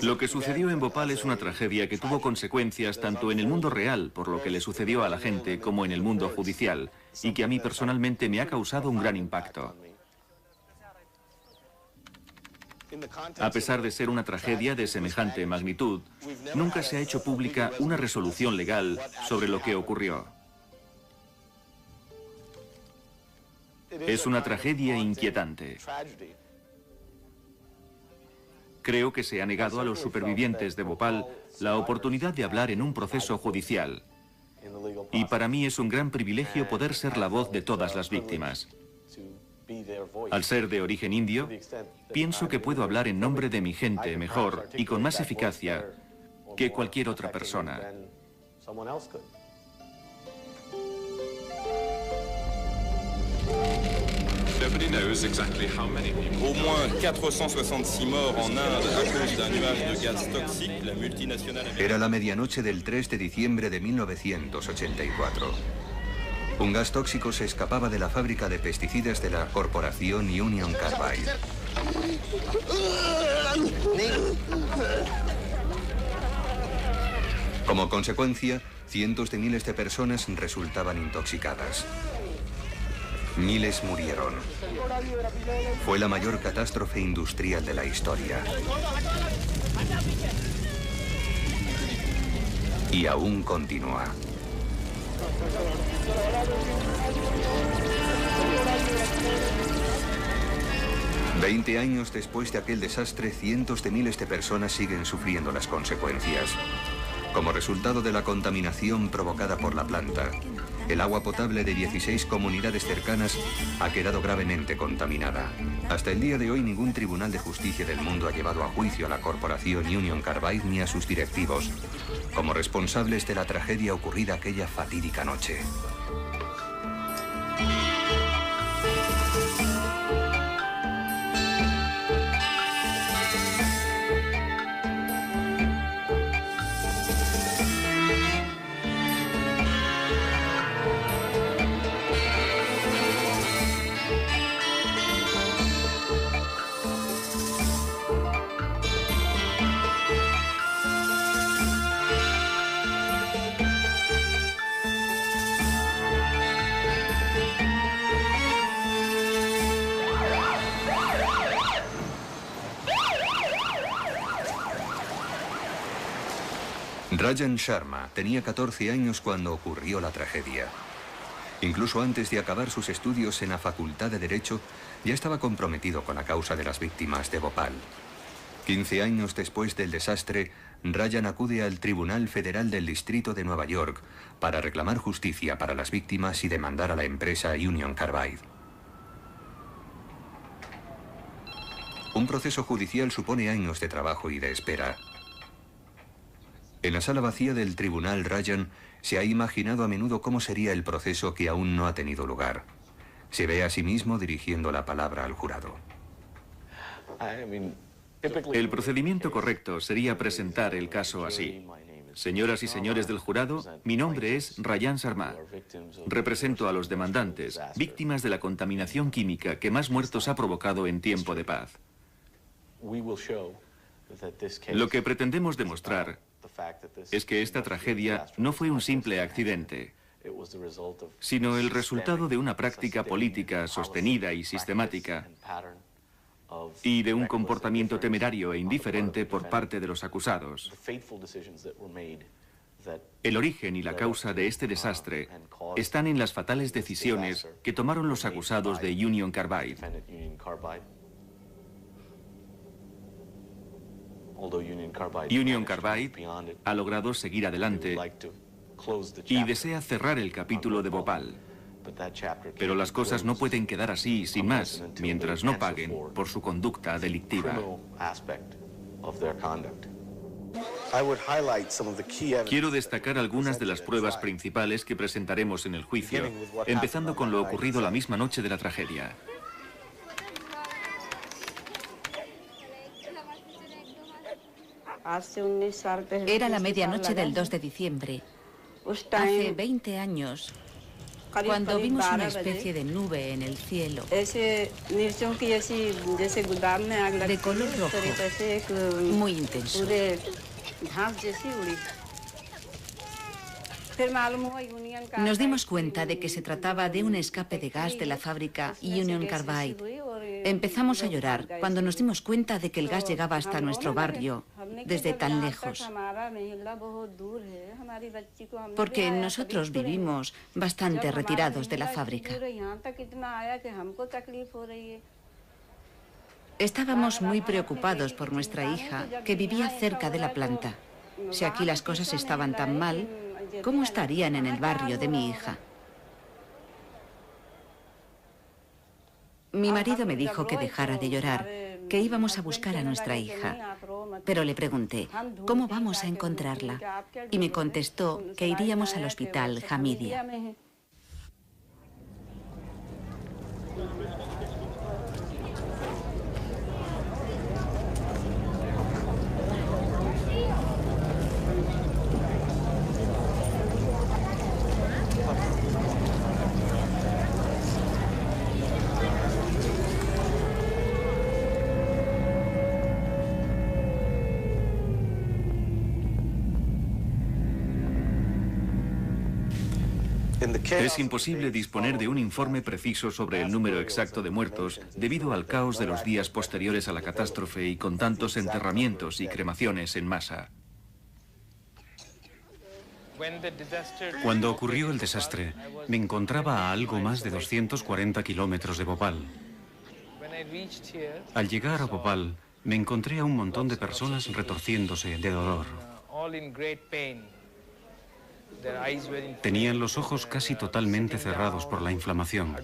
Lo que sucedió en Bhopal es una tragedia que tuvo consecuencias tanto en el mundo real, por lo que le sucedió a la gente, como en el mundo judicial, y que a mí personalmente me ha causado un gran impacto. A pesar de ser una tragedia de semejante magnitud, nunca se ha hecho pública una resolución legal sobre lo que ocurrió. Es una tragedia inquietante. Creo que se ha negado a los supervivientes de Bhopal la oportunidad de hablar en un proceso judicial. Y para mí es un gran privilegio poder ser la voz de todas las víctimas. Al ser de origen indio, pienso que puedo hablar en nombre de mi gente mejor y con más eficacia que cualquier otra persona. Au moins 466 morts en Inde à cause d'un nuage de gaz toxique, la multinationale... Era la medianoche del 3 de diciembre de 1984. Un gas tóxico se escapaba de la fábrica de pesticidas de la corporación Union Carbide. Como consecuencia, cientos de miles de personas resultaban intoxicadas. Miles murieron. Fue la mayor catástrofe industrial de la historia. Y aún continúa. Veinte años después de aquel desastre, cientos de miles de personas siguen sufriendo las consecuencias. Como resultado de la contaminación provocada por la planta, el agua potable de 16 comunidades cercanas ha quedado gravemente contaminada. Hasta el día de hoy, ningún tribunal de justicia del mundo ha llevado a juicio a la corporación Union Carbide ni a sus directivos, como responsables de la tragedia ocurrida aquella fatídica noche. Rajan Sharma tenía 14 años cuando ocurrió la tragedia. Incluso antes de acabar sus estudios en la Facultad de Derecho, ya estaba comprometido con la causa de las víctimas de Bhopal. 15 años después del desastre, Rajan acude al Tribunal Federal del Distrito de Nueva York para reclamar justicia para las víctimas y demandar a la empresa Union Carbide. Un proceso judicial supone años de trabajo y de espera. En la sala vacía del tribunal, Rajan se ha imaginado a menudo cómo sería el proceso que aún no ha tenido lugar. Se ve a sí mismo dirigiendo la palabra al jurado. El procedimiento correcto sería presentar el caso así. Señoras y señores del jurado, mi nombre es Rajan Sharma. Represento a los demandantes, víctimas de la contaminación química que más muertos ha provocado en tiempo de paz. Lo que pretendemos demostrar es que esta tragedia no fue un simple accidente, sino el resultado de una práctica política sostenida y sistemática y de un comportamiento temerario e indiferente por parte de los acusados. El origen y la causa de este desastre están en las fatales decisiones que tomaron los acusados de Union Carbide. Union Carbide ha logrado seguir adelante y desea cerrar el capítulo de Bhopal. Pero las cosas no pueden quedar así, sin más, mientras no paguen por su conducta delictiva. Quiero destacar algunas de las pruebas principales que presentaremos en el juicio, empezando con lo ocurrido la misma noche de la tragedia. Era la medianoche del 2 de diciembre. Hace 20 años, Cuando vimos una especie de nube en el cielo, de color rojo, muy intenso. Nos dimos cuenta de que se trataba de un escape de gas de la fábrica Union Carbide. Empezamos a llorar cuando nos dimos cuenta de que el gas llegaba hasta nuestro barrio, desde tan lejos. Porque nosotros vivimos bastante retirados de la fábrica. Estábamos muy preocupados por nuestra hija, que vivía cerca de la planta. Si aquí las cosas estaban tan mal, ¿cómo estarían en el barrio de mi hija? Mi marido me dijo que dejara de llorar, que íbamos a buscar a nuestra hija. Pero le pregunté, ¿cómo vamos a encontrarla? Y me contestó que iríamos al hospital Hamidia. Es imposible disponer de un informe preciso sobre el número exacto de muertos debido al caos de los días posteriores a la catástrofe y con tantos enterramientos y cremaciones en masa. Cuando ocurrió el desastre, me encontraba a algo más de 240 kilómetros de Bhopal. Al llegar a Bhopal, me encontré a un montón de personas retorciéndose de dolor. Tenían los ojos casi totalmente cerrados por la inflamación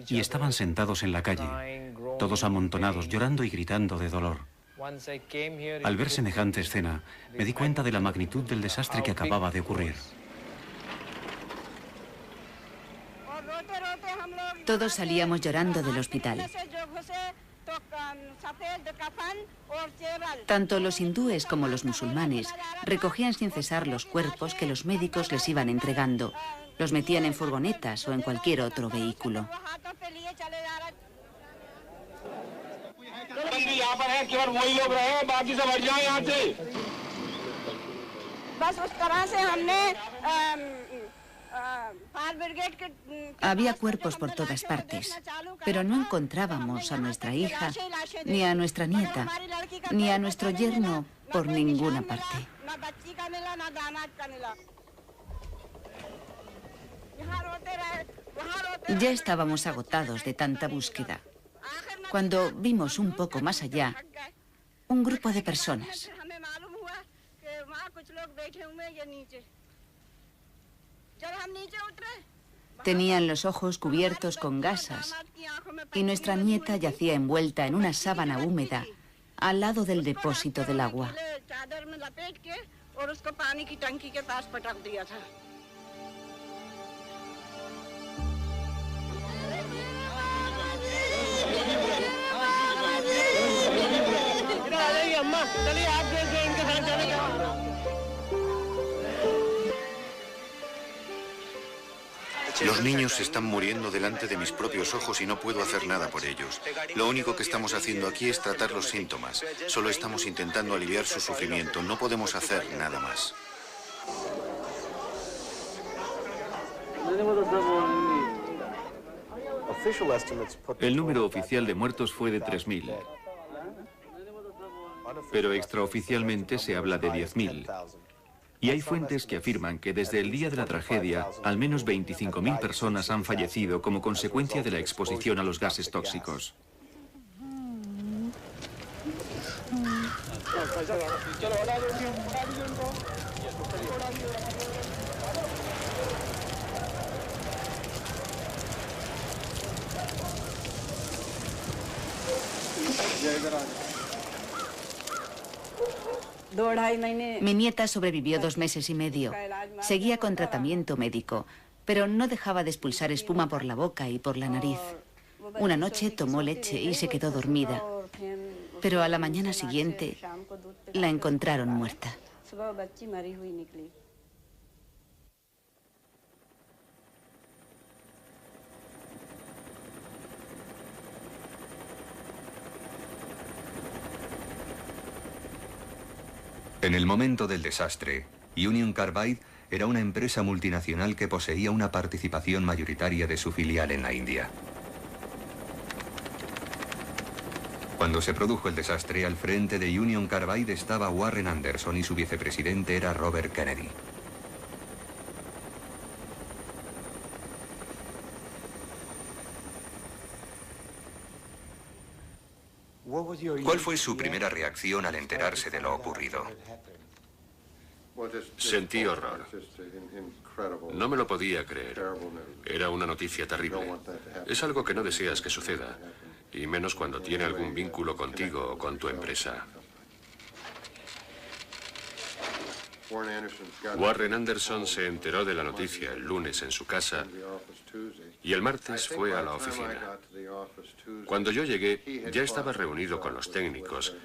y estaban sentados en la calle, todos amontonados, llorando y gritando de dolor. Al ver semejante escena, me di cuenta de la magnitud del desastre que acababa de ocurrir. Todos salíamos llorando del hospital. Tanto los hindúes como los musulmanes recogían sin cesar los cuerpos que los médicos les iban entregando. Los metían en furgonetas o en cualquier otro vehículo. Había cuerpos por todas partes, pero no encontrábamos a nuestra hija, ni a nuestra nieta, ni a nuestro yerno por ninguna parte. Ya estábamos agotados de tanta búsqueda, cuando vimos un poco más allá un grupo de personas. Tenían los ojos cubiertos con gasas y nuestra nieta yacía envuelta en una sábana húmeda al lado del depósito del agua. Los niños están muriendo delante de mis propios ojos y no puedo hacer nada por ellos. Lo único que estamos haciendo aquí es tratar los síntomas. Solo estamos intentando aliviar su sufrimiento. No podemos hacer nada más. El número oficial de muertos fue de 3.000, pero extraoficialmente se habla de 10.000. Y hay fuentes que afirman que desde el día de la tragedia, al menos 25.000 personas han fallecido como consecuencia de la exposición a los gases tóxicos. Mi nieta sobrevivió 2 meses y medio. Seguía con tratamiento médico, pero no dejaba de expulsar espuma por la boca y por la nariz. Una noche tomó leche y se quedó dormida, pero a la mañana siguiente la encontraron muerta. momento del desastre, Union Carbide era una empresa multinacional que poseía una participación mayoritaria de su filial en la India. Cuando se produjo el desastre, al frente de Union Carbide estaba Warren Anderson y su vicepresidente era Robert Kennedy. ¿Cuál fue su primera reacción al enterarse de lo ocurrido? Sentí horror. No me lo podía creer. Era una noticia terrible. Es algo que no deseas que suceda, y menos cuando tiene algún vínculo contigo o con tu empresa. Warren Anderson se enteró de la noticia el lunes en su casa y el martes fue a la oficina. Cuando yo llegué, ya estaba reunido con los técnicos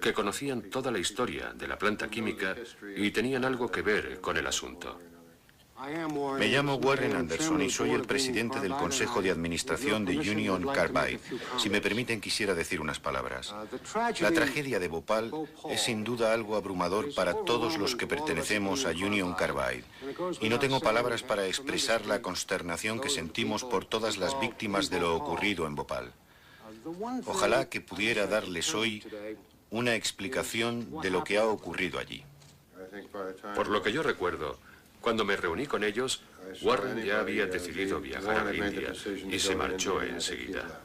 que conocían toda la historia de la planta química y tenían algo que ver con el asunto. Me llamo Warren Anderson y soy el presidente del Consejo de Administración de Union Carbide. Si me permiten, quisiera decir unas palabras. La tragedia de Bhopal es sin duda algo abrumador para todos los que pertenecemos a Union Carbide. Y no tengo palabras para expresar la consternación que sentimos por todas las víctimas de lo ocurrido en Bhopal. Ojalá que pudiera darles hoy una explicación de lo que ha ocurrido allí. Por lo que yo recuerdo, cuando me reuní con ellos, Warren ya había decidido viajar a la India y se marchó enseguida.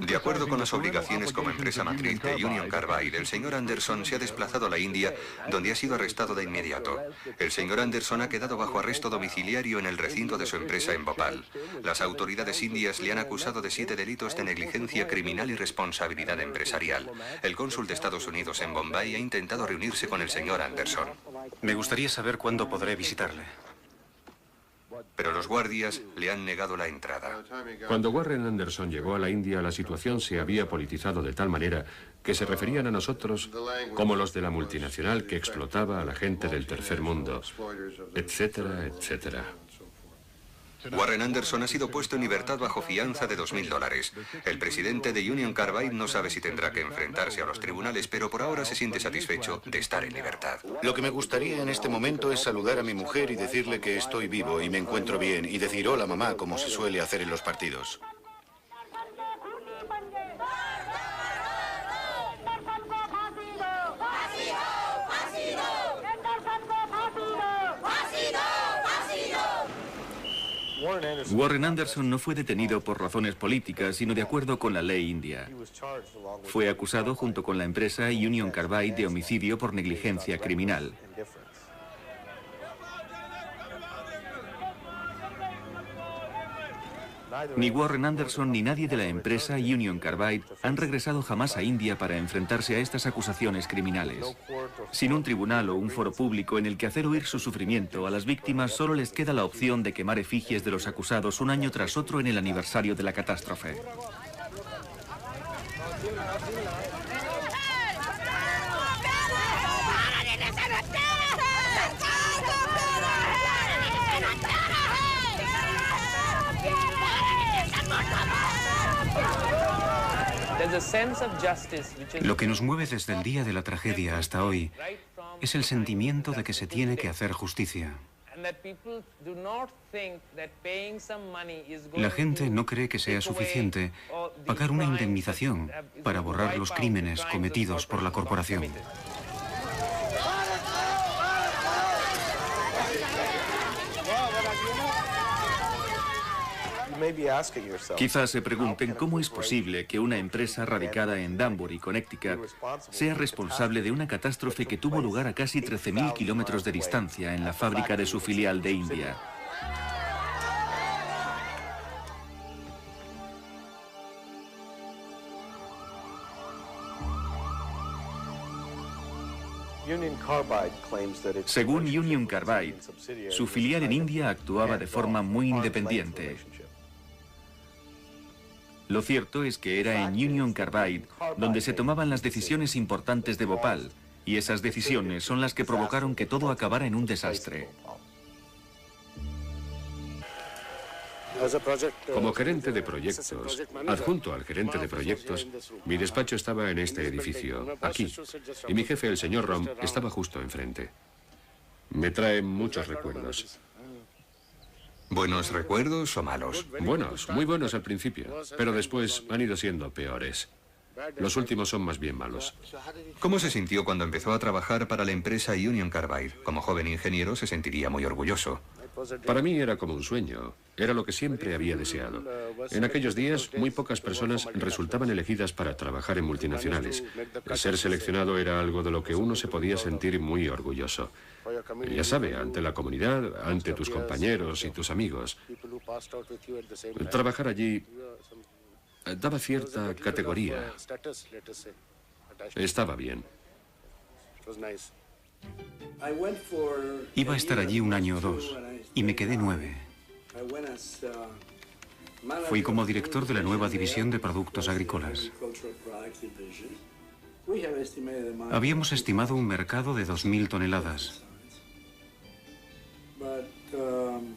De acuerdo con las obligaciones como empresa matriz de Union Carbide, el señor Anderson se ha desplazado a la India, donde ha sido arrestado de inmediato. El señor Anderson ha quedado bajo arresto domiciliario en el recinto de su empresa en Bhopal. Las autoridades indias le han acusado de 7 delitos de negligencia criminal y responsabilidad empresarial. El cónsul de Estados Unidos en Bombay ha intentado reunirse con el señor Anderson. Me gustaría saber cuándo podré visitarle. Pero los guardias le han negado la entrada. Cuando Warren Anderson llegó a la India, la situación se había politizado de tal manera que se referían a nosotros como los de la multinacional que explotaba a la gente del tercer mundo, etcétera, etcétera. Warren Anderson ha sido puesto en libertad bajo fianza de $2000. El presidente de Union Carbide no sabe si tendrá que enfrentarse a los tribunales, pero por ahora se siente satisfecho de estar en libertad. Lo que me gustaría en este momento es saludar a mi mujer y decirle que estoy vivo y me encuentro bien, y decir hola mamá, como se suele hacer en los partidos. Warren Anderson no fue detenido por razones políticas, sino de acuerdo con la ley india. Fue acusado junto con la empresa Union Carbide de homicidio por negligencia criminal. Ni Warren Anderson ni nadie de la empresa Union Carbide han regresado jamás a India para enfrentarse a estas acusaciones criminales. Sin un tribunal o un foro público en el que hacer oír su sufrimiento, a las víctimas solo les queda la opción de quemar efigies de los acusados un año tras otro en el aniversario de la catástrofe. Lo que nos mueve desde el día de la tragedia hasta hoy es el sentimiento de que se tiene que hacer justicia. La gente no cree que sea suficiente pagar una indemnización para borrar los crímenes cometidos por la corporación. Quizás se pregunten cómo es posible que una empresa radicada en Danbury, Connecticut, sea responsable de una catástrofe que tuvo lugar a casi 13.000 kilómetros de distancia en la fábrica de su filial de India. Según Union Carbide, su filial en India actuaba de forma muy independiente. Lo cierto es que era en Union Carbide donde se tomaban las decisiones importantes de Bhopal, y esas decisiones son las que provocaron que todo acabara en un desastre. Como gerente de proyectos, adjunto al gerente de proyectos, mi despacho estaba en este edificio, aquí, y mi jefe, el señor Rom, estaba justo enfrente. Me trae muchos recuerdos. ¿Buenos recuerdos o malos? Buenos, muy buenos al principio, pero después han ido siendo peores. Los últimos son más bien malos. ¿Cómo se sintió cuando empezó a trabajar para la empresa Union Carbide? Como joven ingeniero se sentiría muy orgulloso. Para mí era como un sueño, era lo que siempre había deseado. En aquellos días, muy pocas personas resultaban elegidas para trabajar en multinacionales. El ser seleccionado era algo de lo que uno se podía sentir muy orgulloso. Ya sabe, ante la comunidad, ante tus compañeros y tus amigos. Trabajar allí daba cierta categoría. Estaba bien. Iba a estar allí un año o dos y me quedé 9. Fui como director de la nueva división de productos agrícolas. Habíamos estimado un mercado de 2.000 toneladas.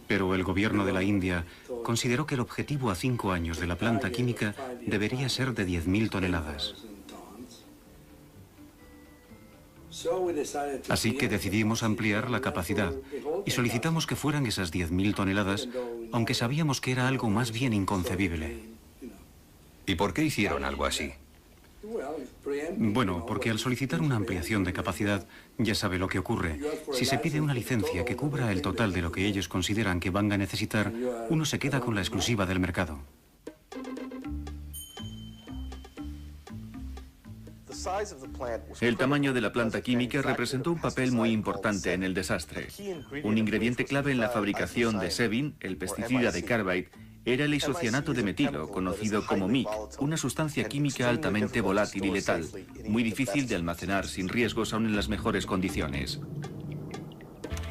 Pero el gobierno de la India consideró que el objetivo a 5 años de la planta química debería ser de 10.000 toneladas. Así que decidimos ampliar la capacidad y solicitamos que fueran esas 10.000 toneladas, aunque sabíamos que era algo más bien inconcebible. ¿Y por qué hicieron algo así? Bueno, porque al solicitar una ampliación de capacidad, ya sabe lo que ocurre. Si se pide una licencia que cubra el total de lo que ellos consideran que van a necesitar, uno se queda con la exclusiva del mercado. El tamaño de la planta química representó un papel muy importante en el desastre. Un ingrediente clave en la fabricación de Sebin, el pesticida de Carbide, era el isocianato de metilo, conocido como MIC, una sustancia química altamente volátil y letal, muy difícil de almacenar sin riesgos aun en las mejores condiciones.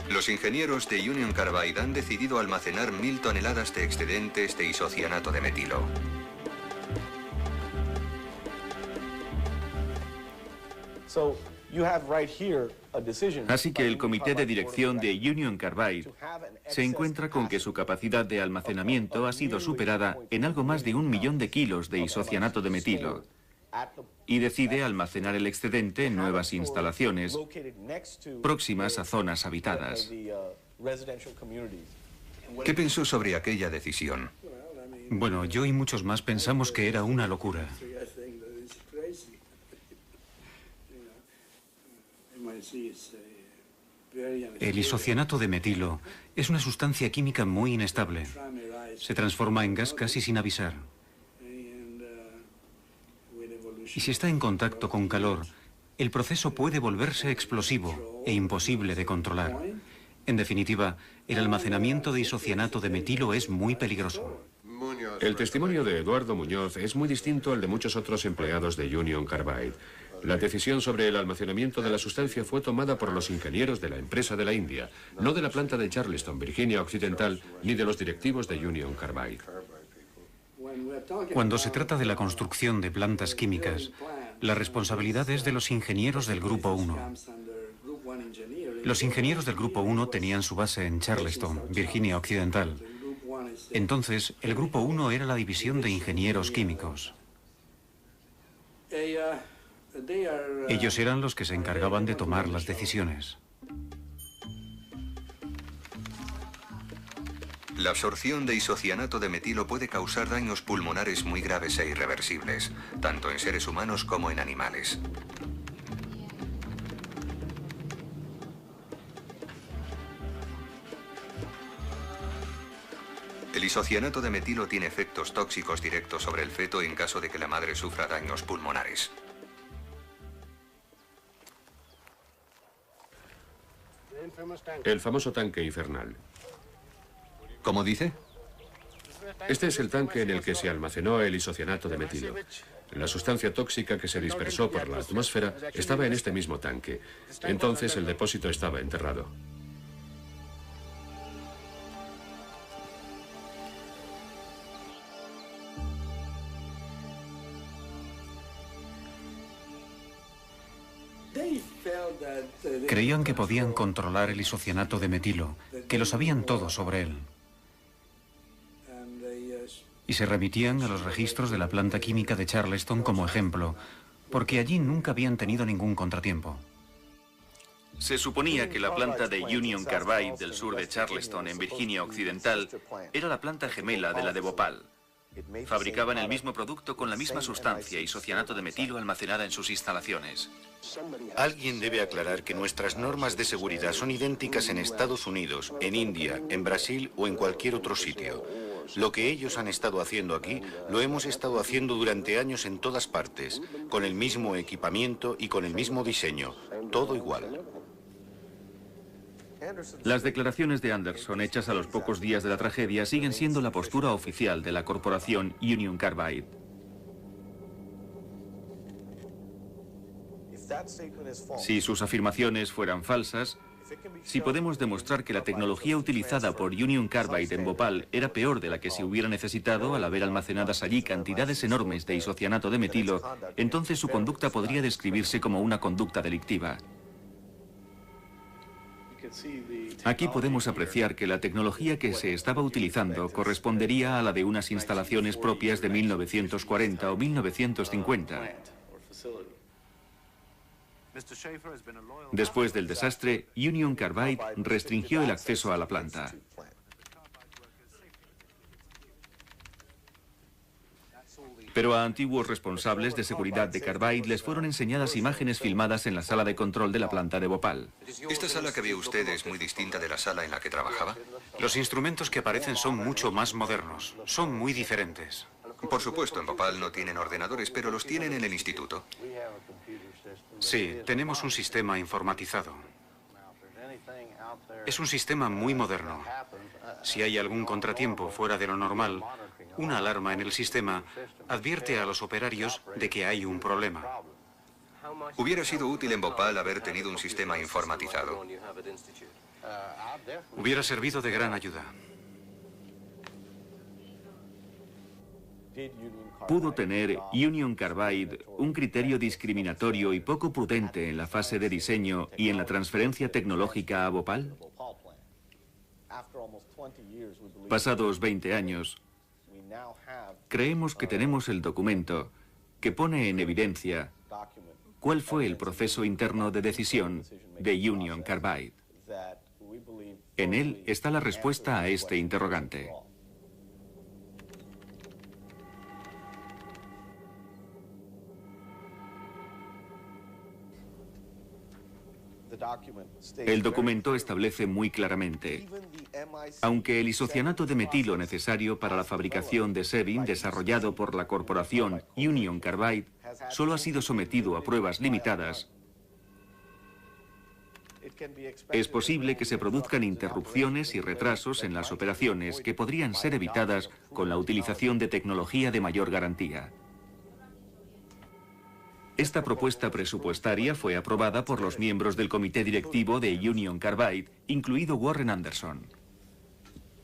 Los ingenieros de Union Carbide han decidido almacenar 1.000 toneladas de excedentes de isocianato de metilo. Así que el comité de dirección de Union Carbide se encuentra con que su capacidad de almacenamiento ha sido superada en algo más de 1 millón de kilos de isocianato de metilo y decide almacenar el excedente en nuevas instalaciones próximas a zonas habitadas. ¿Qué pensó sobre aquella decisión? Bueno, yo y muchos más pensamos que era una locura. El isocianato de metilo es una sustancia química muy inestable. Se transforma en gas casi sin avisar. Y si está en contacto con calor, el proceso puede volverse explosivo e imposible de controlar. En definitiva, el almacenamiento de isocianato de metilo es muy peligroso. El testimonio de Eduardo Muñoz es muy distinto al de muchos otros empleados de Union Carbide. La decisión sobre el almacenamiento de la sustancia fue tomada por los ingenieros de la empresa de la India, no de la planta de Charleston, Virginia Occidental, ni de los directivos de Union Carbide. Cuando se trata de la construcción de plantas químicas, la responsabilidad es de los ingenieros del Grupo 1. Los ingenieros del Grupo 1 tenían su base en Charleston, Virginia Occidental. Entonces, el Grupo 1 era la división de ingenieros químicos. Ellos eran los que se encargaban de tomar las decisiones. La absorción de isocianato de metilo puede causar daños pulmonares muy graves e irreversibles, tanto en seres humanos como en animales. El isocianato de metilo tiene efectos tóxicos directos sobre el feto en caso de que la madre sufra daños pulmonares. El famoso tanque infernal. ¿Cómo dice? Este es el tanque en el que se almacenó el isocianato de metilo. La sustancia tóxica que se dispersó por la atmósfera estaba en este mismo tanque. Entonces el depósito estaba enterrado. Creían que podían controlar el isocianato de metilo, que lo sabían todo sobre él. y se remitían a los registros de la planta química de Charleston como ejemplo, porque allí nunca habían tenido ningún contratiempo. Se suponía que la planta de Union Carbide del sur de Charleston, en Virginia Occidental, era la planta gemela de la de Bhopal. Fabricaban el mismo producto con la misma sustancia, isocianato de metilo, almacenada en sus instalaciones. Alguien debe aclarar que nuestras normas de seguridad son idénticas en Estados Unidos, en India, en Brasil o en cualquier otro sitio. Lo que ellos han estado haciendo aquí, lo hemos estado haciendo durante años en todas partes, con el mismo equipamiento y con el mismo diseño, todo igual. Las declaraciones de Anderson, hechas a los pocos días de la tragedia, siguen siendo la postura oficial de la corporación Union Carbide. Si sus afirmaciones fueran falsas, si podemos demostrar que la tecnología utilizada por Union Carbide en Bhopal era peor de la que se hubiera necesitado al haber almacenadas allí cantidades enormes de isocianato de metilo, entonces su conducta podría describirse como una conducta delictiva. Aquí podemos apreciar que la tecnología que se estaba utilizando correspondería a la de unas instalaciones propias de 1940 o 1950. Después del desastre, Union Carbide restringió el acceso a la planta. Pero a antiguos responsables de seguridad de Carbide les fueron enseñadas imágenes filmadas en la sala de control de la planta de Bhopal. ¿Esta sala que ve usted es muy distinta de la sala en la que trabajaba? Los instrumentos que aparecen son mucho más modernos, son muy diferentes. Por supuesto, en Bhopal no tienen ordenadores, pero los tienen en el instituto. Sí, tenemos un sistema informatizado. Es un sistema muy moderno. Si hay algún contratiempo fuera de lo normal, una alarma en el sistema advierte a los operarios de que hay un problema. Hubiera sido útil en Bhopal haber tenido un sistema informatizado. Hubiera servido de gran ayuda. ¿Pudo tener Union Carbide un criterio discriminatorio y poco prudente en la fase de diseño y en la transferencia tecnológica a Bhopal? Pasados 20 años, creemos que tenemos el documento que pone en evidencia cuál fue el proceso interno de decisión de Union Carbide. En él está la respuesta a este interrogante. El documento establece muy claramente: aunque el isocianato de metilo necesario para la fabricación de Sebin, desarrollado por la corporación Union Carbide, solo ha sido sometido a pruebas limitadas, es posible que se produzcan interrupciones y retrasos en las operaciones que podrían ser evitadas con la utilización de tecnología de mayor garantía. Esta propuesta presupuestaria fue aprobada por los miembros del comité directivo de Union Carbide, incluido Warren Anderson.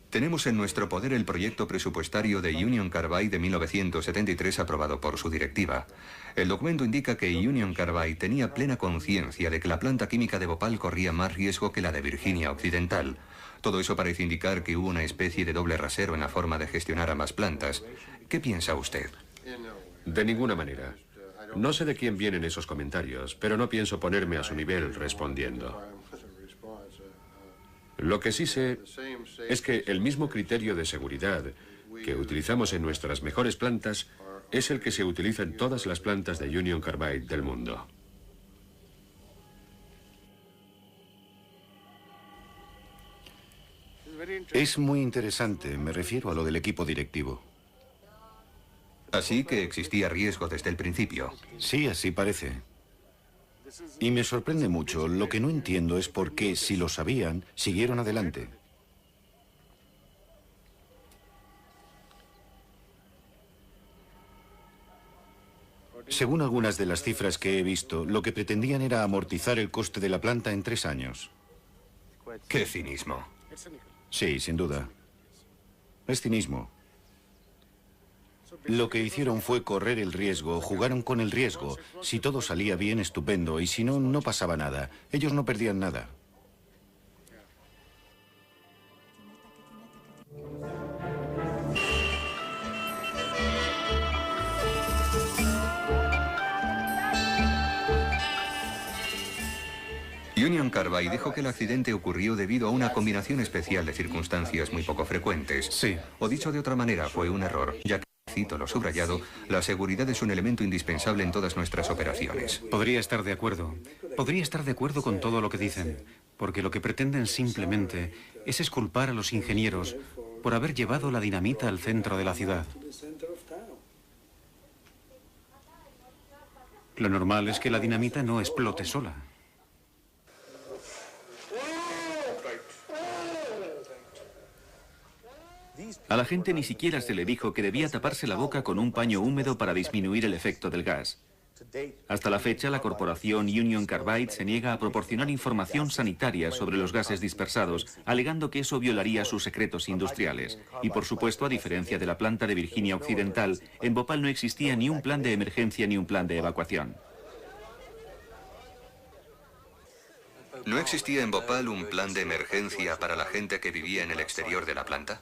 Tenemos en nuestro poder el proyecto presupuestario de Union Carbide de 1973 aprobado por su directiva. El documento indica que Union Carbide tenía plena conciencia de que la planta química de Bhopal corría más riesgo que la de Virginia Occidental. Todo eso parece indicar que hubo una especie de doble rasero en la forma de gestionar ambas plantas. ¿Qué piensa usted? De ninguna manera. No sé de quién vienen esos comentarios, pero no pienso ponerme a su nivel respondiendo. Lo que sí sé es que el mismo criterio de seguridad que utilizamos en nuestras mejores plantas es el que se utiliza en todas las plantas de Union Carbide del mundo. Es muy interesante, me refiero a lo del equipo directivo. Así que existía riesgo desde el principio. Sí, así parece. Y me sorprende mucho. Lo que no entiendo es por qué, si lo sabían, siguieron adelante. Según algunas de las cifras que he visto, lo que pretendían era amortizar el coste de la planta en 3 años. ¡Qué cinismo! Sí, sin duda. Es cinismo. Lo que hicieron fue correr el riesgo, jugaron con el riesgo. Si todo salía bien, estupendo, y si no, no pasaba nada. Ellos no perdían nada. Carbide dijo que el accidente ocurrió debido a una combinación especial de circunstancias muy poco frecuentes. Sí. O dicho de otra manera, fue un error, ya que, cito lo subrayado, la seguridad es un elemento indispensable en todas nuestras operaciones. Podría estar de acuerdo. Podría estar de acuerdo con todo lo que dicen, porque lo que pretenden simplemente es exculpar a los ingenieros por haber llevado la dinamita al centro de la ciudad. Lo normal es que la dinamita no explote sola. A la gente ni siquiera se le dijo que debía taparse la boca con un paño húmedo para disminuir el efecto del gas. Hasta la fecha, la corporación Union Carbide se niega a proporcionar información sanitaria sobre los gases dispersados, alegando que eso violaría sus secretos industriales. Y por supuesto, a diferencia de la planta de Virginia Occidental, en Bhopal no existía ni un plan de emergencia ni un plan de evacuación. ¿No existía en Bhopal un plan de emergencia para la gente que vivía en el exterior de la planta?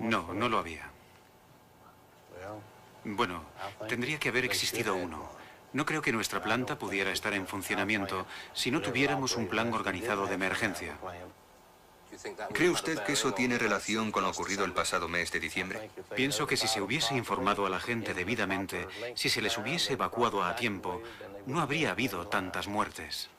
No, no lo había. Bueno, tendría que haber existido uno. No creo que nuestra planta pudiera estar en funcionamiento si no tuviéramos un plan organizado de emergencia. ¿Cree usted que eso tiene relación con lo ocurrido el pasado mes de diciembre? Pienso que si se hubiese informado a la gente debidamente, si se les hubiese evacuado a tiempo, no habría habido tantas muertes.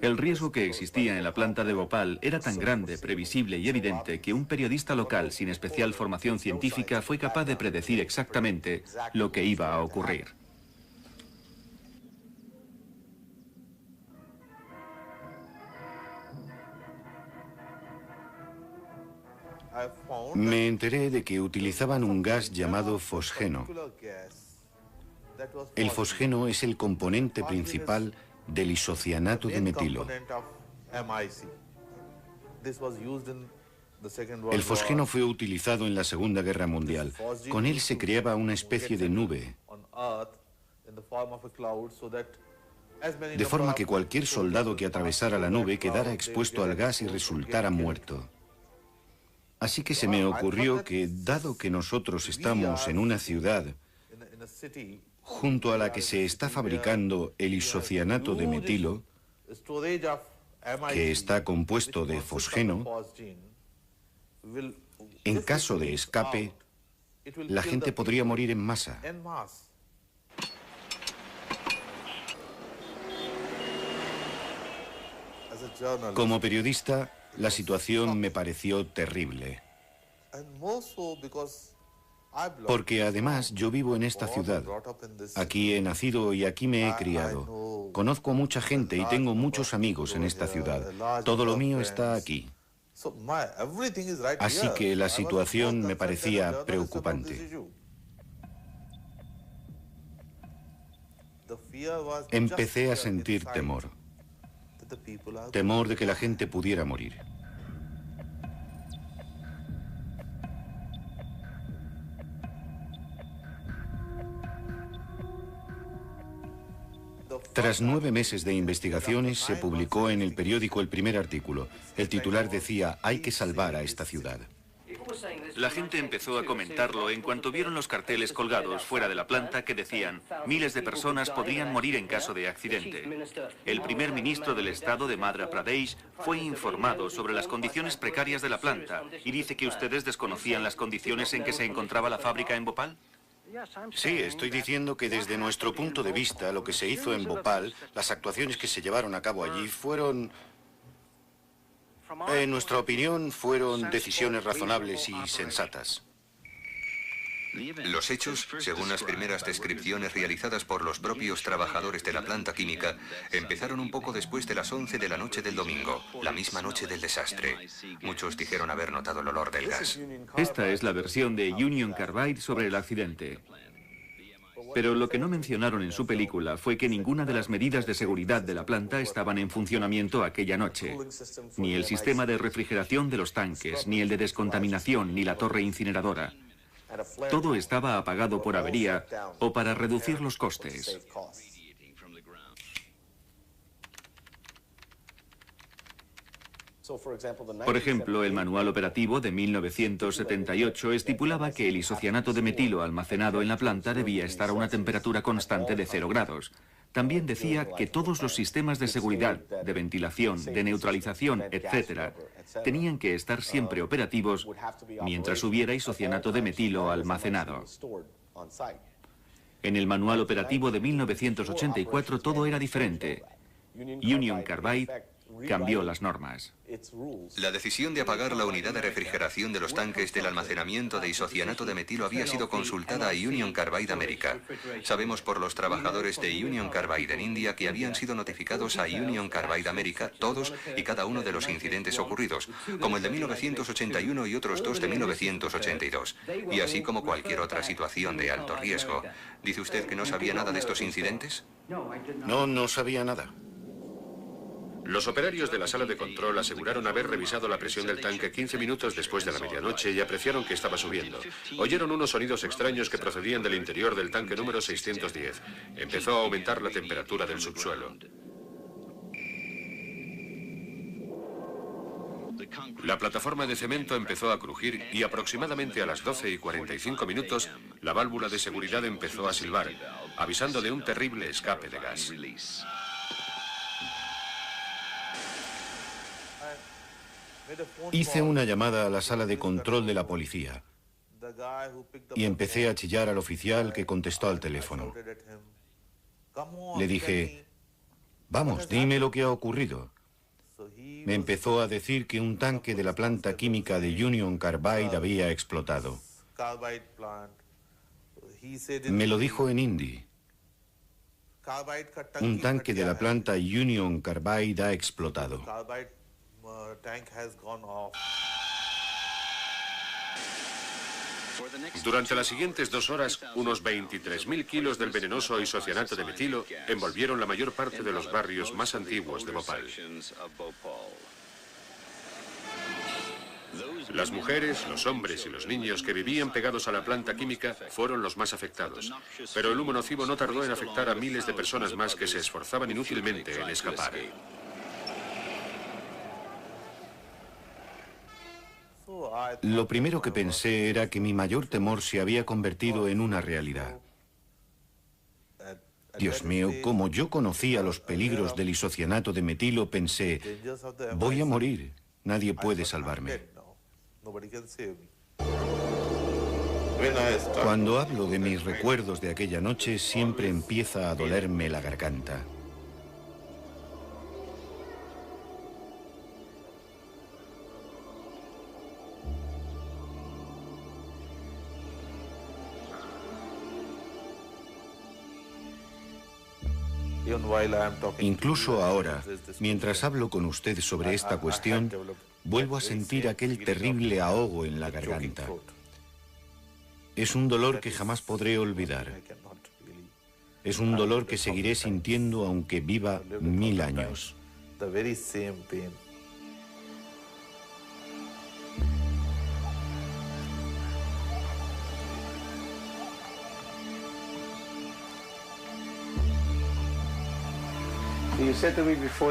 El riesgo que existía en la planta de Bhopal era tan grande, previsible y evidente que un periodista local sin especial formación científica fue capaz de predecir exactamente lo que iba a ocurrir. Me enteré de que utilizaban un gas llamado fosgeno. El fosgeno es el componente principal del isocianato de metilo. El fosgeno fue utilizado en la Segunda Guerra Mundial. Con él se creaba una especie de nube, de forma que cualquier soldado que atravesara la nube quedara expuesto al gas y resultara muerto. Así que se me ocurrió que, dado que nosotros estamos en una ciudad junto a la que se está fabricando el isocianato de metilo, que está compuesto de fosgeno, en caso de escape, la gente podría morir en masa. Como periodista, la situación me pareció terrible. Porque además yo vivo en esta ciudad. Aquí he nacido y aquí me he criado. Conozco a mucha gente y tengo muchos amigos en esta ciudad. Todo lo mío está aquí. Así que la situación me parecía preocupante. Empecé a sentir temor. Temor de que la gente pudiera morir. Tras 9 meses de investigaciones, se publicó en el periódico el primer artículo. El titular decía: hay que salvar a esta ciudad. La gente empezó a comentarlo en cuanto vieron los carteles colgados fuera de la planta que decían: miles de personas podrían morir en caso de accidente. El primer ministro del estado de Madhya Pradesh fue informado sobre las condiciones precarias de la planta y dice que ustedes desconocían las condiciones en que se encontraba la fábrica en Bhopal. Sí, estoy diciendo que desde nuestro punto de vista, lo que se hizo en Bhopal, las actuaciones que se llevaron a cabo allí fueron, en nuestra opinión, fueron decisiones razonables y sensatas. Los hechos, según las primeras descripciones realizadas por los propios trabajadores de la planta química, empezaron un poco después de las 11 de la noche del domingo, la misma noche del desastre. Muchos dijeron haber notado el olor del gas. Esta es la versión de Union Carbide sobre el accidente. Pero lo que no mencionaron en su película fue que ninguna de las medidas de seguridad de la planta estaban en funcionamiento aquella noche. Ni el sistema de refrigeración de los tanques, ni el de descontaminación, ni la torre incineradora. Todo estaba apagado por avería o para reducir los costes. Por ejemplo, el manual operativo de 1978 estipulaba que el isocianato de metilo almacenado en la planta debía estar a una temperatura constante de 0 grados. También decía que todos los sistemas de seguridad, de ventilación, de neutralización, etc., tenían que estar siempre operativos mientras hubiera isocianato de metilo almacenado. En el manual operativo de 1984 todo era diferente. Union Carbide cambió las normas. La decisión de apagar la unidad de refrigeración de los tanques del almacenamiento de isocianato de metilo había sido consultada a Union Carbide América. Sabemos por los trabajadores de Union Carbide en India que habían sido notificados a Union Carbide América todos y cada uno de los incidentes ocurridos, como el de 1981 y otros 2 de 1982, y así como cualquier otra situación de alto riesgo. ¿Dice usted que no sabía nada de estos incidentes? No sabía nada. Los operarios de la sala de control aseguraron haber revisado la presión del tanque 15 minutos después de la medianoche y apreciaron que estaba subiendo. Oyeron unos sonidos extraños que procedían del interior del tanque número 610. Empezó a aumentar la temperatura del subsuelo. La plataforma de cemento empezó a crujir y aproximadamente a las 12:45 minutos la válvula de seguridad empezó a silbar, avisando de un terrible escape de gas. Hice una llamada a la sala de control de la policía y empecé a chillar al oficial que contestó al teléfono. Le dije, vamos, dime lo que ha ocurrido. Me empezó a decir que un tanque de la planta química de Union Carbide había explotado. Me lo dijo en hindi. Un tanque de la planta Union Carbide ha explotado. Durante las siguientes 2 horas, unos 23.000 kilos del venenoso isocianato de metilo envolvieron la mayor parte de los barrios más antiguos de Bhopal. Las mujeres, los hombres y los niños que vivían pegados a la planta química fueron los más afectados, pero el humo nocivo no tardó en afectar a miles de personas más que se esforzaban inútilmente en escapar. Lo primero que pensé era que mi mayor temor se había convertido en una realidad. Dios mío, como yo conocía los peligros del isocianato de metilo, pensé, voy a morir, nadie puede salvarme. Cuando hablo de mis recuerdos de aquella noche, siempre empieza a dolerme la garganta. Incluso ahora, mientras hablo con usted sobre esta cuestión, vuelvo a sentir aquel terrible ahogo en la garganta. Es un dolor que jamás podré olvidar. Es un dolor que seguiré sintiendo aunque viva 1000 años.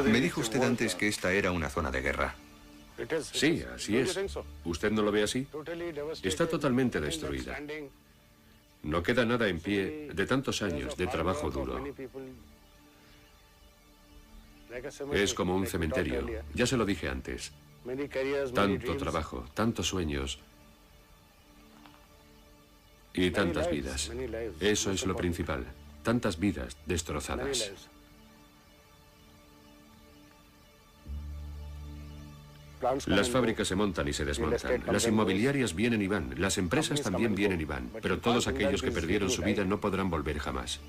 Me dijo usted antes que esta era una zona de guerra. Sí, así es. ¿Usted no lo ve así? Está totalmente destruida. No queda nada en pie de tantos años de trabajo duro. Es como un cementerio. Ya se lo dije antes. Tanto trabajo, tantos sueños y tantas vidas. Eso es lo principal. Tantas vidas destrozadas. Las fábricas se montan y se desmontan, las inmobiliarias vienen y van, las empresas también vienen y van, pero todos aquellos que perdieron su vida no podrán volver jamás.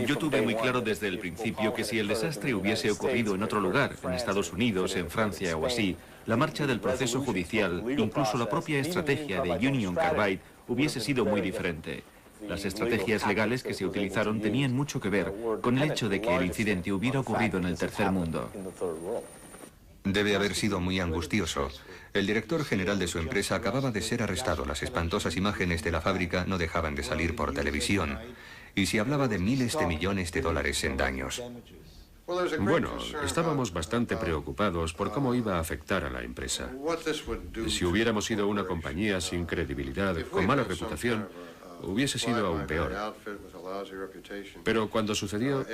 Yo tuve muy claro desde el principio que si el desastre hubiese ocurrido en otro lugar, en Estados Unidos, en Francia o así, la marcha del proceso judicial, incluso la propia estrategia de Union Carbide, hubiese sido muy diferente. Las estrategias legales que se utilizaron tenían mucho que ver con el hecho de que el incidente hubiera ocurrido en el tercer mundo. Debe haber sido muy angustioso. El director general de su empresa acababa de ser arrestado. Las espantosas imágenes de la fábrica no dejaban de salir por televisión. Y se hablaba de miles de millones de dólares en daños. Bueno, estábamos bastante preocupados por cómo iba a afectar a la empresa. Si hubiéramos sido una compañía sin credibilidad, con mala reputación, hubiese sido aún peor. Pero cuando sucedió,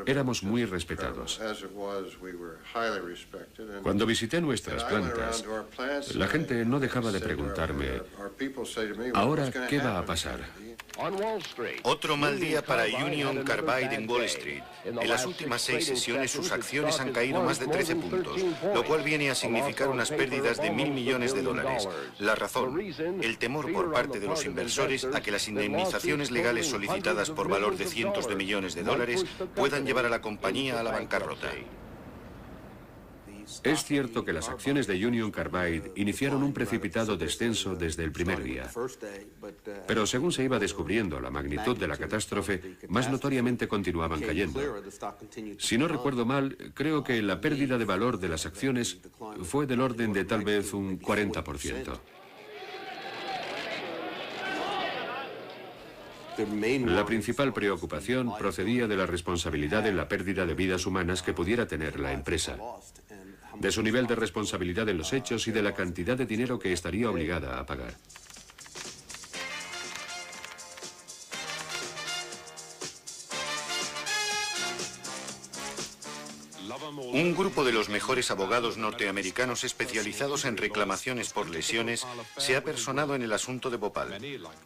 éramos muy respetados. Cuando visité nuestras plantas, la gente no dejaba de preguntarme, ¿ahora qué va a pasar? Otro mal día para Union Carbide en Wall Street. En las últimas 6 sesiones sus acciones han caído más de 13 puntos, lo cual viene a significar unas pérdidas de $1.000 millones. La razón, el temor por parte de los inversores a que las indemnizaciones legales solicitadas por valor de cientos de millones de dólares puedan llevar a la compañía a la bancarrota. Es cierto que las acciones de Union Carbide iniciaron un precipitado descenso desde el primer día. Pero según se iba descubriendo la magnitud de la catástrofe, más notoriamente continuaban cayendo. Si no recuerdo mal, creo que la pérdida de valor de las acciones fue del orden de tal vez un 40%. La principal preocupación procedía de la responsabilidad en la pérdida de vidas humanas que pudiera tener la empresa, de su nivel de responsabilidad en los hechos y de la cantidad de dinero que estaría obligada a pagar. Un grupo de los mejores abogados norteamericanos especializados en reclamaciones por lesiones se ha personado en el asunto de Bhopal.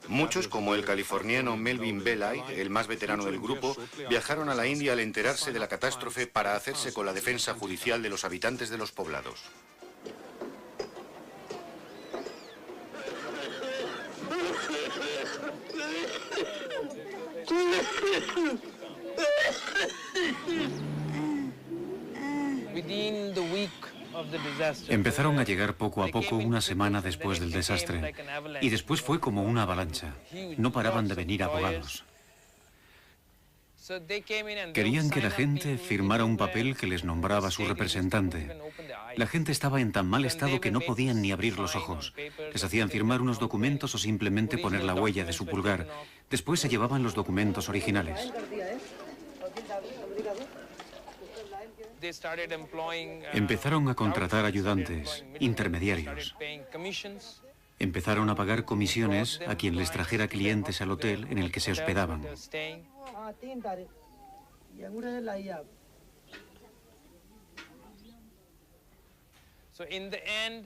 Muchos, como el californiano Melvin Belay, el más veterano del grupo, viajaron a la India al enterarse de la catástrofe para hacerse con la defensa judicial de los habitantes de los poblados. Empezaron a llegar poco a poco una semana después del desastre y después fue como una avalancha. No paraban de venir abogados. Querían que la gente firmara un papel que les nombraba a su representante. La gente estaba en tan mal estado que no podían ni abrir los ojos. Les hacían firmar unos documentos o simplemente poner la huella de su pulgar. Después se llevaban los documentos originales. Empezaron a contratar ayudantes, intermediarios. Empezaron a pagar comisiones a quien les trajera clientes al hotel en el que se hospedaban.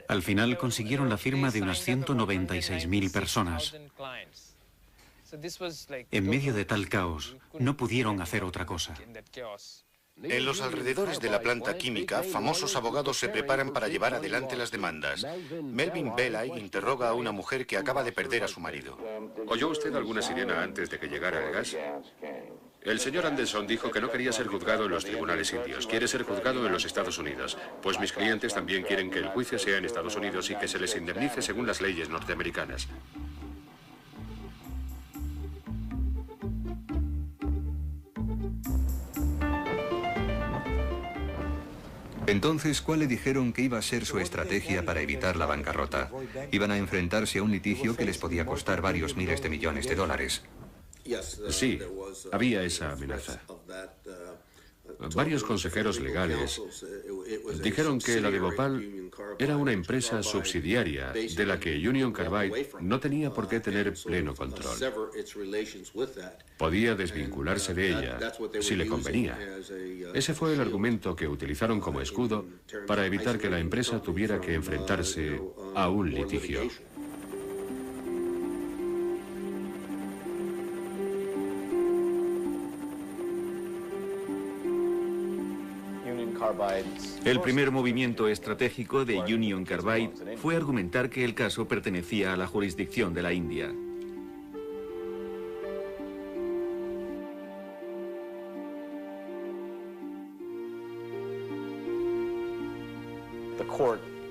Al final consiguieron la firma de unas 196.000 personas. En medio de tal caos, no pudieron hacer otra cosa. En los alrededores de la planta química, famosos abogados se preparan para llevar adelante las demandas. Melvin Belay interroga a una mujer que acaba de perder a su marido. ¿Oyó usted alguna sirena antes de que llegara el gas? El señor Anderson dijo que no quería ser juzgado en los tribunales indios, quiere ser juzgado en los Estados Unidos. Pues mis clientes también quieren que el juicio sea en Estados Unidos y que se les indemnice según las leyes norteamericanas. Entonces, ¿cuál le dijeron que iba a ser su estrategia para evitar la bancarrota? Iban a enfrentarse a un litigio que les podía costar varios miles de millones de dólares. Sí, había esa amenaza. Varios consejeros legales dijeron que la de Bhopal era una empresa subsidiaria de la que Union Carbide no tenía por qué tener pleno control. Podía desvincularse de ella si le convenía. Ese fue el argumento que utilizaron como escudo para evitar que la empresa tuviera que enfrentarse a un litigio. El primer movimiento estratégico de Union Carbide fue argumentar que el caso pertenecía a la jurisdicción de la India.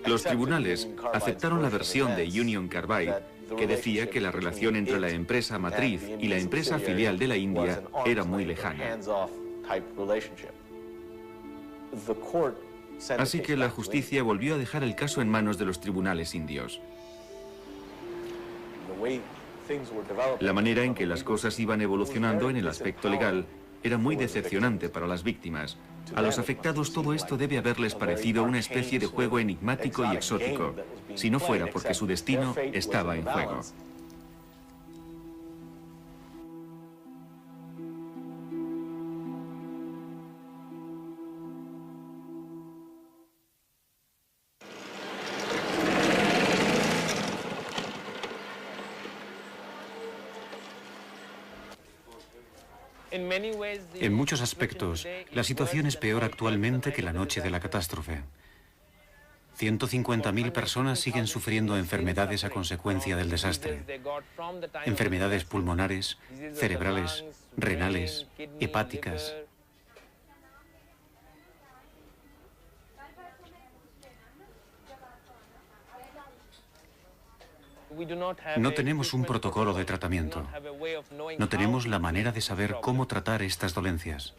Los tribunales aceptaron la versión de Union Carbide que decía que la relación entre la empresa matriz y la empresa filial de la India era muy lejana. Así que la justicia volvió a dejar el caso en manos de los tribunales indios. La manera en que las cosas iban evolucionando en el aspecto legal era muy decepcionante para las víctimas. A los afectados todo esto debe haberles parecido una especie de juego enigmático y exótico, si no fuera porque su destino estaba en juego. En muchos aspectos, la situación es peor actualmente que la noche de la catástrofe. 150.000 personas siguen sufriendo enfermedades a consecuencia del desastre. Enfermedades pulmonares, cerebrales, renales, hepáticas. No tenemos un protocolo de tratamiento. No tenemos la manera de saber cómo tratar estas dolencias.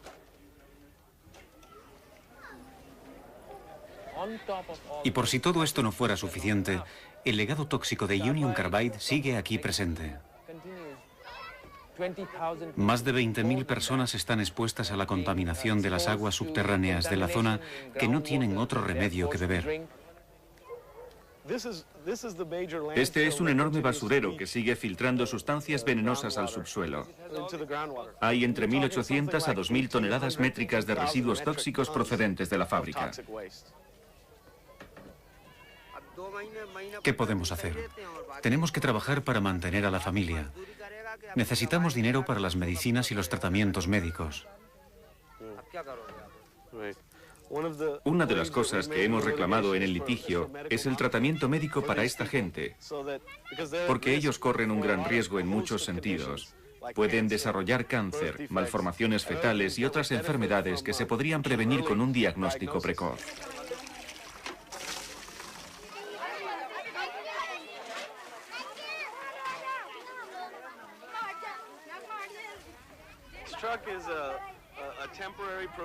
Y por si todo esto no fuera suficiente, el legado tóxico de Union Carbide sigue aquí presente. Más de 20.000 personas están expuestas a la contaminación de las aguas subterráneas de la zona que no tienen otro remedio que beber. Este es un enorme basurero que sigue filtrando sustancias venenosas al subsuelo. Hay entre 1.800 a 2.000 toneladas métricas de residuos tóxicos procedentes de la fábrica. ¿Qué podemos hacer? Tenemos que trabajar para mantener a la familia. Necesitamos dinero para las medicinas y los tratamientos médicos. Una de las cosas que hemos reclamado en el litigio es el tratamiento médico para esta gente, porque ellos corren un gran riesgo en muchos sentidos. Pueden desarrollar cáncer, malformaciones fetales y otras enfermedades que se podrían prevenir con un diagnóstico precoz.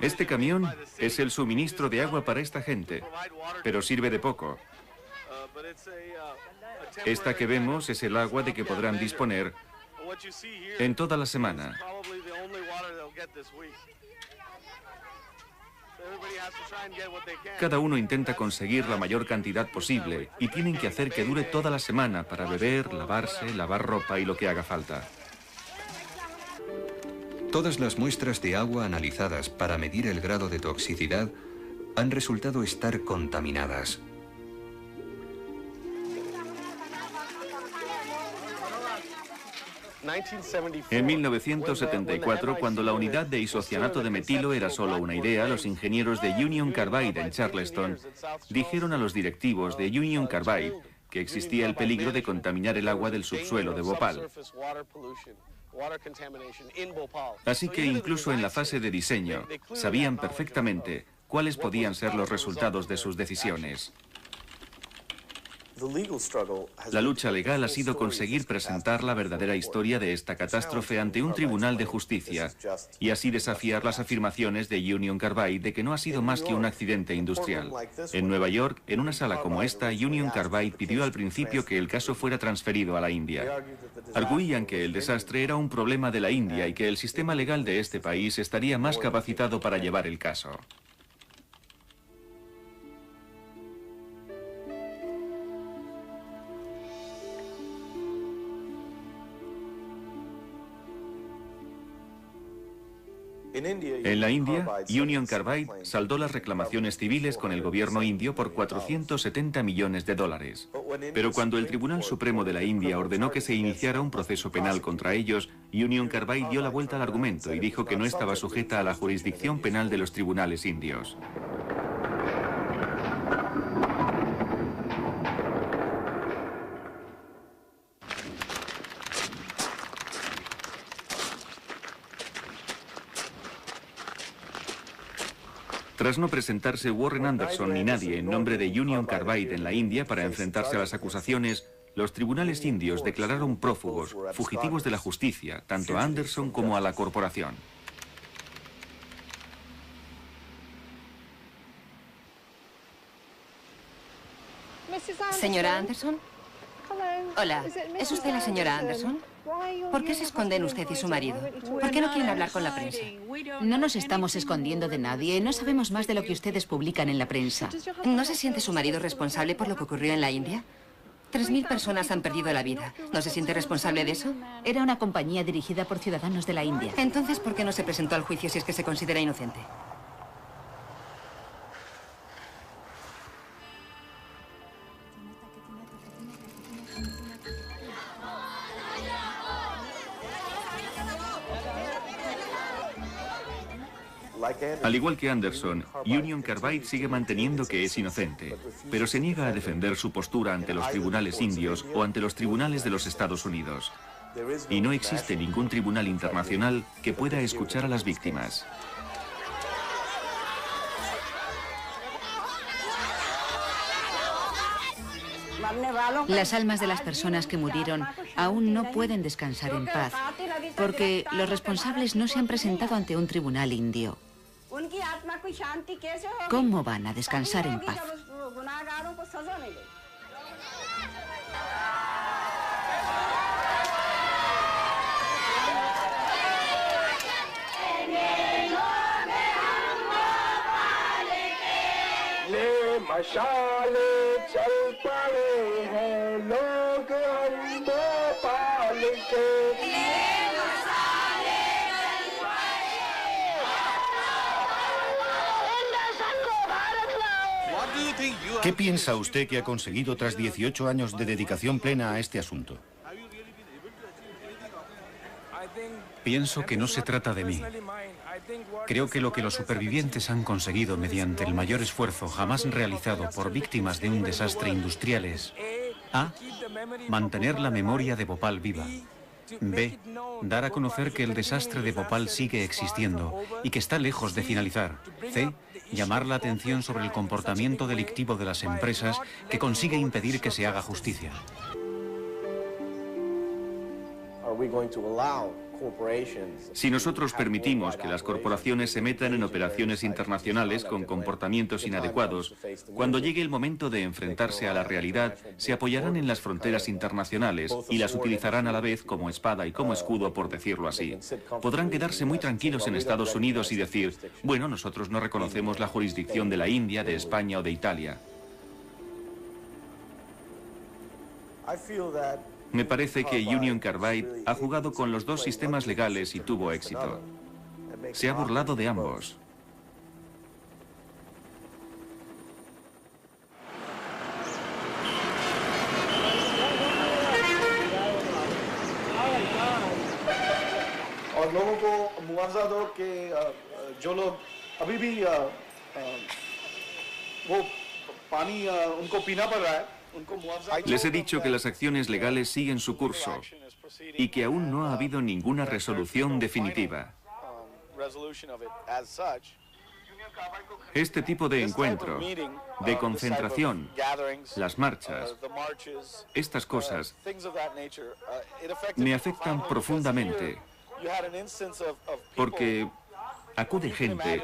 Este camión es el suministro de agua para esta gente, pero sirve de poco. Esta que vemos es el agua de que podrán disponer en toda la semana. Cada uno intenta conseguir la mayor cantidad posible y tienen que hacer que dure toda la semana para beber, lavarse, lavar ropa y lo que haga falta. Todas las muestras de agua analizadas para medir el grado de toxicidad han resultado estar contaminadas. En 1974, cuando la unidad de isocianato de metilo era solo una idea, los ingenieros de Union Carbide en Charleston dijeron a los directivos de Union Carbide que existía el peligro de contaminar el agua del subsuelo de Bhopal. Así que incluso en la fase de diseño, sabían perfectamente cuáles podían ser los resultados de sus decisiones. La lucha legal ha sido conseguir presentar la verdadera historia de esta catástrofe ante un tribunal de justicia y así desafiar las afirmaciones de Union Carbide de que no ha sido más que un accidente industrial. En Nueva York, en una sala como esta, Union Carbide pidió al principio que el caso fuera transferido a la India. Arguían que el desastre era un problema de la India y que el sistema legal de este país estaría más capacitado para llevar el caso. En la India, Union Carbide saldó las reclamaciones civiles con el gobierno indio por 470 millones de dólares. Pero cuando el Tribunal Supremo de la India ordenó que se iniciara un proceso penal contra ellos, Union Carbide dio la vuelta al argumento y dijo que no estaba sujeta a la jurisdicción penal de los tribunales indios. Tras no presentarse Warren Anderson ni nadie en nombre de Union Carbide en la India para enfrentarse a las acusaciones, los tribunales indios declararon prófugos, fugitivos de la justicia, tanto a Anderson como a la corporación. Señora Anderson. Hola, ¿es usted la señora Anderson? ¿Por qué se esconden usted y su marido? ¿Por qué no quieren hablar con la prensa? No nos estamos escondiendo de nadie. No sabemos más de lo que ustedes publican en la prensa. ¿No se siente su marido responsable por lo que ocurrió en la India? 3000 personas han perdido la vida. ¿No se siente responsable de eso? Era una compañía dirigida por ciudadanos de la India. Entonces, ¿por qué no se presentó al juicio si es que se considera inocente? Al igual que Anderson, Union Carbide sigue manteniendo que es inocente, pero se niega a defender su postura ante los tribunales indios o ante los tribunales de los Estados Unidos. Y no existe ningún tribunal internacional que pueda escuchar a las víctimas. Las almas de las personas que murieron aún no pueden descansar en paz, porque los responsables no se han presentado ante un tribunal indio. ¿Cómo van a descansar en paz? ¿Qué piensa usted que ha conseguido tras 18 años de dedicación plena a este asunto? Pienso que no se trata de mí. Creo que lo que los supervivientes han conseguido mediante el mayor esfuerzo jamás realizado por víctimas de un desastre industrial es: A. Mantener la memoria de Bhopal viva. B. Dar a conocer que el desastre de Bhopal sigue existiendo y que está lejos de finalizar. C. Llamar la atención sobre el comportamiento delictivo de las empresas que consigue impedir que se haga justicia. Si nosotros permitimos que las corporaciones se metan en operaciones internacionales con comportamientos inadecuados, cuando llegue el momento de enfrentarse a la realidad, se apoyarán en las fronteras internacionales y las utilizarán a la vez como espada y como escudo, por decirlo así. Podrán quedarse muy tranquilos en Estados Unidos y decir: bueno, nosotros no reconocemos la jurisdicción de la India, de España o de Italia. Me parece que Union Carbide ha jugado con los dos sistemas legales y tuvo éxito. Se ha burlado de ambos. Les he dicho que las acciones legales siguen su curso y que aún no ha habido ninguna resolución definitiva. Este tipo de encuentro, de concentración, las marchas, estas cosas me afectan profundamente, porque acude gente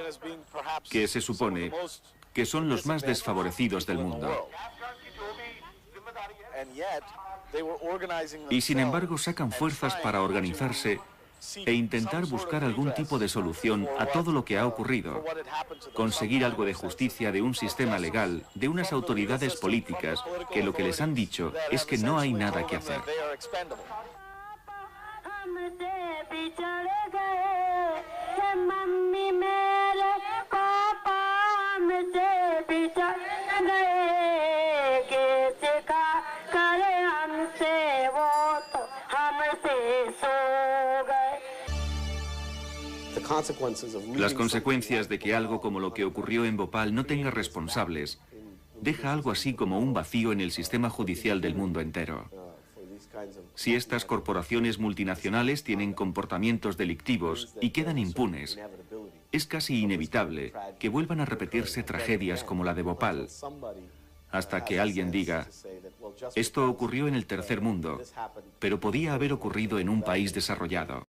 que se supone que son los más desfavorecidos del mundo. Y sin embargo sacan fuerzas para organizarse e intentar buscar algún tipo de solución a todo lo que ha ocurrido, conseguir algo de justicia de un sistema legal, de unas autoridades políticas que lo que les han dicho es que no hay nada que hacer. Las consecuencias de que algo como lo que ocurrió en Bhopal no tenga responsables deja algo así como un vacío en el sistema judicial del mundo entero. Si estas corporaciones multinacionales tienen comportamientos delictivos y quedan impunes, es casi inevitable que vuelvan a repetirse tragedias como la de Bhopal, hasta que alguien diga: esto ocurrió en el tercer mundo, pero podía haber ocurrido en un país desarrollado.